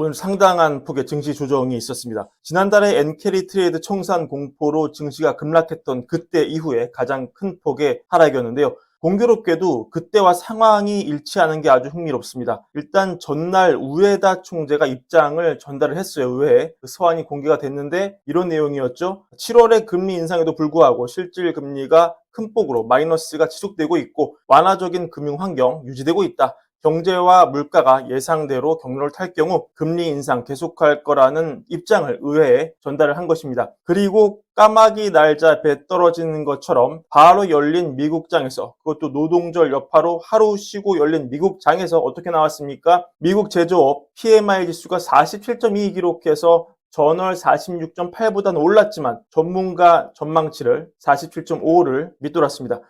오늘 상당한 폭의 증시 조정이 있었습니다. 지난달에 엔캐리 트레이드 청산 공포로 증시가 급락했던 그때 이후에 가장 큰 폭의 하락이었는데요. 공교롭게도 그때와 상황이 일치하는 게 아주 흥미롭습니다. 일단 전날 우에다 총재가 입장을 전달을 했어요. 의회에. 그 서한이 공개가 됐는데 이런 내용이었죠. 7월에 금리 인상에도 불구하고 실질 금리가 큰 폭으로 마이너스가 지속되고 있고 완화적인 금융 환경 유지되고 있다. 경제와 물가가 예상대로 경로를 탈 경우 금리 인상 계속할 거라는 입장을 의회에 전달을 한 것입니다. 그리고 까마귀 날자 배 떨어지는 것처럼 바로 열린 미국장에서, 그것도 노동절 여파로 하루 쉬고 열린 미국장에서 어떻게 나왔습니까? 미국 제조업 PMI 지수가 47.2 기록해서 전월 46.8보다는 올랐지만 전문가 전망치를 47.5를 밑돌았습니다.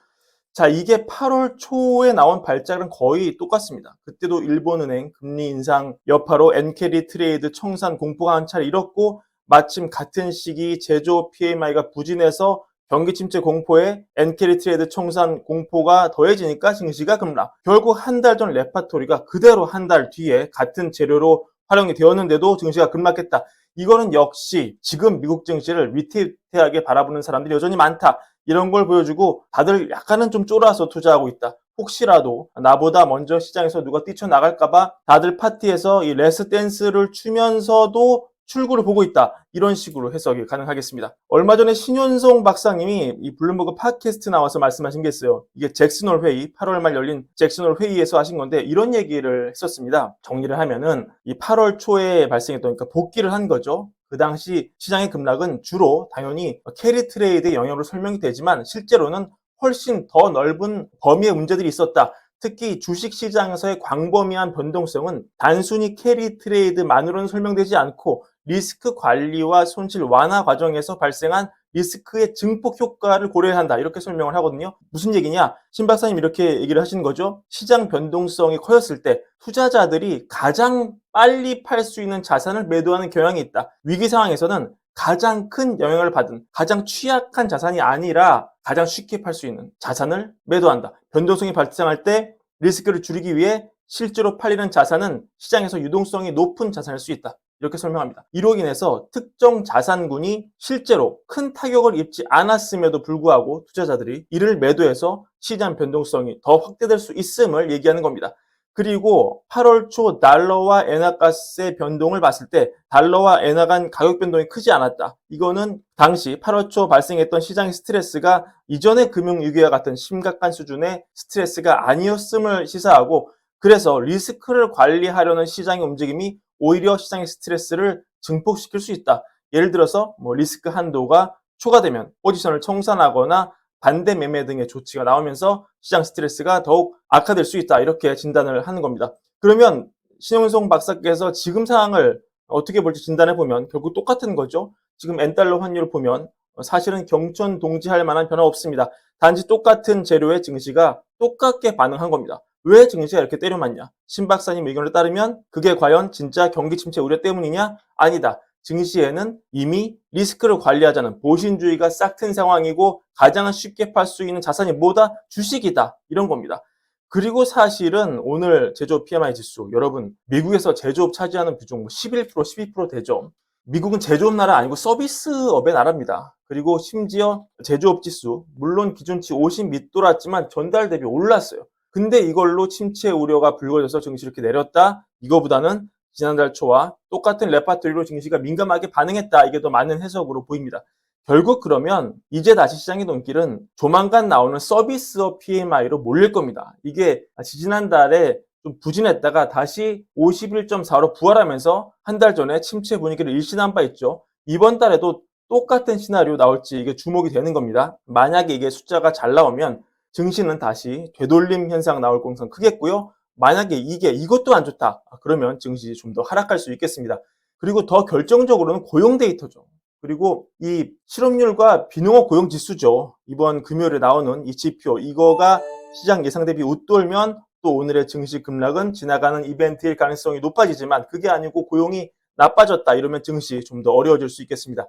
자, 이게 8월 초에 나온 발작은 거의 똑같습니다. 그때도 일본은행 금리 인상 여파로 엔캐리 트레이드 청산 공포가 한 차례 일었고, 마침 같은 시기 제조업 PMI가 부진해서 경기 침체 공포에 엔캐리 트레이드 청산 공포가 더해지니까 증시가 급락. 결국 한 달 전 레파토리가 그대로 한 달 뒤에 같은 재료로 활용이 되었는데도 증시가 급락했다. 이거는 역시 지금 미국 증시를 위태위태하게 바라보는 사람들이 여전히 많다. 이런 걸 보여주고 다들 약간은 좀 쫄아서 투자하고 있다. 혹시라도 나보다 먼저 시장에서 누가 뛰쳐나갈까봐 다들 파티에서 이 레스 댄스를 추면서도 출구를 보고 있다. 이런 식으로 해석이 가능하겠습니다. 얼마 전에 신윤송 박사님이 이 블룸버그 팟캐스트 나와서 말씀하신 게 있어요. 이게 잭슨홀 회의, 8월 말 열린 잭슨홀 회의에서 하신 건데 이런 얘기를 했었습니다. 정리를 하면은 이 8월 초에 발생했던, 그러니까 복귀를 한 거죠. 그 당시 시장의 급락은 주로 당연히 캐리 트레이드의 영향으로 설명이 되지만 실제로는 훨씬 더 넓은 범위의 문제들이 있었다. 특히 주식시장에서의 광범위한 변동성은 단순히 캐리 트레이드만으로는 설명되지 않고 리스크 관리와 손실 완화 과정에서 발생한 리스크의 증폭 효과를 고려해야 한다. 이렇게 설명을 하거든요. 무슨 얘기냐? 신 박사님 이렇게 얘기를 하시는 거죠. 시장 변동성이 커졌을 때 투자자들이 가장 빨리 팔 수 있는 자산을 매도하는 경향이 있다. 위기 상황에서는 가장 큰 영향을 받은, 가장 취약한 자산이 아니라 가장 쉽게 팔 수 있는 자산을 매도한다. 변동성이 발생할 때 리스크를 줄이기 위해 실제로 팔리는 자산은 시장에서 유동성이 높은 자산일 수 있다. 이렇게 설명합니다. 이로 인해서 특정 자산군이 실제로 큰 타격을 입지 않았음에도 불구하고 투자자들이 이를 매도해서 시장 변동성이 더 확대될 수 있음을 얘기하는 겁니다. 그리고 8월 초 달러와 엔화가스의 변동을 봤을 때 달러와 엔화 간 가격 변동이 크지 않았다. 이거는 당시 8월 초 발생했던 시장의 스트레스가 이전의 금융위기와 같은 심각한 수준의 스트레스가 아니었음을 시사하고, 그래서 리스크를 관리하려는 시장의 움직임이 오히려 시장의 스트레스를 증폭시킬 수 있다. 예를 들어서 리스크 한도가 초과되면 포지션을 청산하거나 반대 매매 등의 조치가 나오면서 시장 스트레스가 더욱 악화될 수 있다. 이렇게 진단을 하는 겁니다. 그러면 신용송 박사께서 지금 상황을 어떻게 볼지 진단해 보면 결국 똑같은 거죠. 지금 엔달러 환율을 보면 사실은 경천 동지할 만한 변화 없습니다. 단지 똑같은 재료의 증시가 똑같게 반응한 겁니다. 왜 증시가 이렇게 때려맞냐? 신 박사님 의견을 따르면 그게 과연 진짜 경기 침체 우려 때문이냐? 아니다. 증시에는 이미 리스크를 관리하자는 보신주의가 싹튼 상황이고 가장 쉽게 팔 수 있는 자산이 뭐다? 주식이다. 이런 겁니다. 그리고 사실은 오늘 제조업 PMI 지수, 여러분 미국에서 제조업 차지하는 비중 11%, 12% 되죠. 미국은 제조업 나라 아니고 서비스업의 나라입니다. 그리고 심지어 제조업 지수, 물론 기준치 50 밑돌았지만 전달 대비 올랐어요. 근데 이걸로 침체 우려가 불거져서 증시 이렇게 내렸다? 이거보다는 지난달 초와 똑같은 레파토리로 증시가 민감하게 반응했다. 이게 더 많은 해석으로 보입니다. 결국 그러면 이제 다시 시장의 눈길은 조만간 나오는 서비스업 PMI로 몰릴 겁니다. 이게 지난달에 좀 부진했다가 다시 51.4로 부활하면서 한 달 전에 침체 분위기를 일신한 바 있죠. 이번 달에도 똑같은 시나리오 나올지 이게 주목이 되는 겁니다. 만약에 이게 숫자가 잘 나오면 증시는 다시 되돌림 현상 나올 가능성이 크겠고요. 만약에 이것도 안 좋다. 그러면 증시 좀 더 하락할 수 있겠습니다. 그리고 더 결정적으로는 고용 데이터죠. 그리고 이 실업률과 비농업 고용 지수죠. 이번 금요일에 나오는 이 지표, 이거가 시장 예상 대비 웃돌면 또 오늘의 증시 급락은 지나가는 이벤트일 가능성이 높아지지만 그게 아니고 고용이 나빠졌다. 이러면 증시 좀 더 어려워질 수 있겠습니다.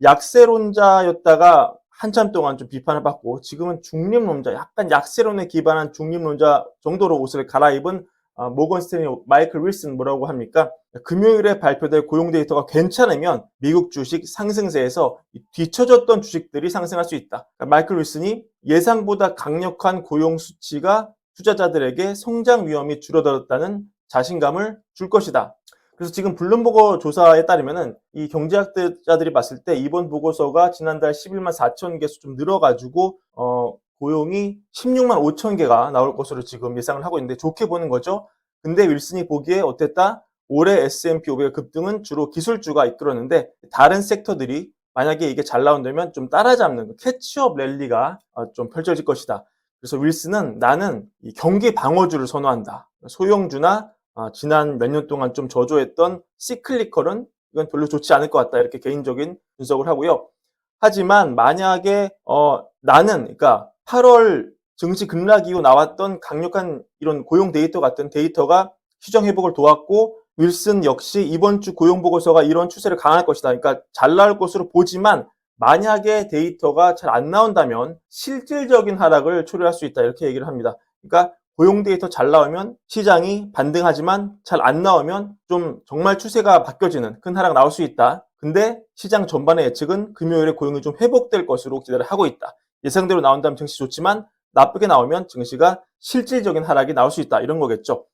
약세론자였다가 한참 동안 좀 비판을 받고 지금은 중립론자, 약간 약세론에 기반한 중립론자 정도로 옷을 갈아입은 모건 스탠리 마이클 윌슨 뭐라고 합니까? 금요일에 발표될 고용 데이터가 괜찮으면 미국 주식 상승세에서 뒤처졌던 주식들이 상승할 수 있다. 그러니까 마이클 윌슨이 예상보다 강력한 고용 수치가 투자자들에게 성장 위험이 줄어들었다는 자신감을 줄 것이다. 그래서 지금 블룸버그 조사에 따르면은 이 경제학자들이 봤을 때 이번 보고서가 지난달 11만 4천 개수 좀 늘어가지고 고용이 16만 5천 개가 나올 것으로 지금 예상을 하고 있는데 좋게 보는 거죠. 근데 윌슨이 보기에 어땠다? 올해 S&P 500 급등은 주로 기술주가 이끌었는데 다른 섹터들이 만약에 이게 잘 나온다면 좀 따라잡는 캐치업 랠리가 좀 펼쳐질 것이다. 그래서 윌슨은 나는 이 경기 방어주를 선호한다. 소형주나 지난 몇 년 동안 좀 저조했던 시클리컬은 이건 별로 좋지 않을 것 같다. 이렇게 개인적인 분석을 하고요. 하지만 만약에 나는 그러니까 8월 증시 급락 이후 나왔던 강력한 이런 고용 데이터 같은 데이터가 시장 회복을 도왔고 윌슨 역시 이번 주 고용 보고서가 이런 추세를 강화할 것이다. 그러니까 잘 나올 것으로 보지만 만약에 데이터가 잘 안 나온다면 실질적인 하락을 초래할 수 있다. 이렇게 얘기를 합니다. 그러니까 고용 데이터 잘 나오면 시장이 반등하지만 잘 안 나오면 좀 정말 추세가 바뀌어지는 큰 하락 나올 수 있다. 근데 시장 전반의 예측은 금요일에 고용이 좀 회복될 것으로 기대를 하고 있다. 예상대로 나온다면 증시 좋지만 나쁘게 나오면 증시가 실질적인 하락이 나올 수 있다. 이런 거겠죠.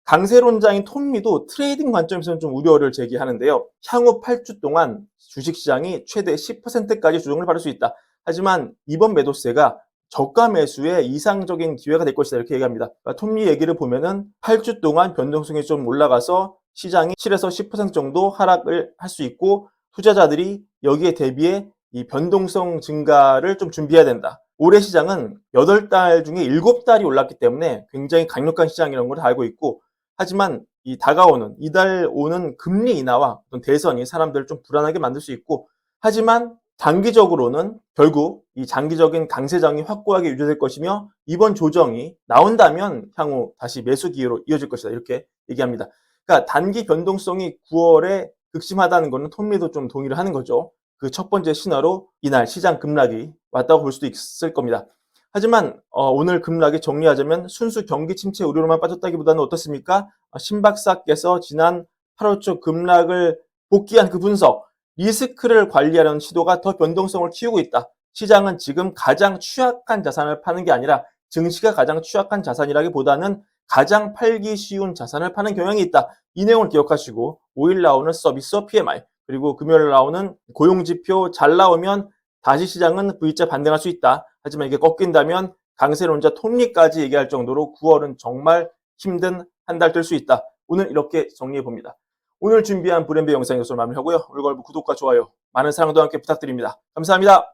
강세론자인 톰미도 트레이딩 관점에서는 좀 우려를 제기하는데요. 향후 8주 동안 주식시장이 최대 10%까지 조정을 받을 수 있다. 하지만 이번 매도세가 저가 매수의 이상적인 기회가 될 것이다. 이렇게 얘기합니다. 그러니까 톰리 얘기를 보면은 8주 동안 변동성이 좀 올라가서 시장이 7에서 10% 정도 하락을 할 수 있고 투자자들이 여기에 대비해 이 변동성 증가를 좀 준비해야 된다. 올해 시장은 8달 중에 7달이 올랐기 때문에 굉장히 강력한 시장이라는 걸 알고 있고 하지만 이 다가오는 이달 오는 금리 인하와 어떤 대선이 사람들을 좀 불안하게 만들 수 있고 하지만 단기적으로는 결국 이 장기적인 강세장이 확고하게 유지될 것이며 이번 조정이 나온다면 향후 다시 매수 기회로 이어질 것이다. 이렇게 얘기합니다. 그러니까 단기 변동성이 9월에 극심하다는 것은 톰리도 좀 동의를 하는 거죠. 그 첫 번째 신호로 이날 시장 급락이 왔다고 볼 수도 있을 겁니다. 하지만 오늘 급락이 정리하자면 순수 경기 침체 우려로만 빠졌다기보다는 어떻습니까? 신 박사께서 지난 8월 초 급락을 복귀한 그 분석, 리스크를 관리하려는 시도가 더 변동성을 키우고 있다. 시장은 지금 가장 취약한 자산을 파는 게 아니라 증시가 가장 취약한 자산이라기보다는 가장 팔기 쉬운 자산을 파는 경향이 있다. 이 내용을 기억하시고 5일 나오는 서비스 PMI 그리고 금요일 나오는 고용지표 잘 나오면 다시 시장은 V자 반등할 수 있다. 하지만 이게 꺾인다면 강세론자 톱니까지 얘기할 정도로 9월은 정말 힘든 한 달 될 수 있다. 오늘 이렇게 정리해 봅니다. 오늘 준비한 브랜드 영상 이것으로 마무리하고요. 올걸부 구독과 좋아요 많은 사랑도 함께 부탁드립니다. 감사합니다.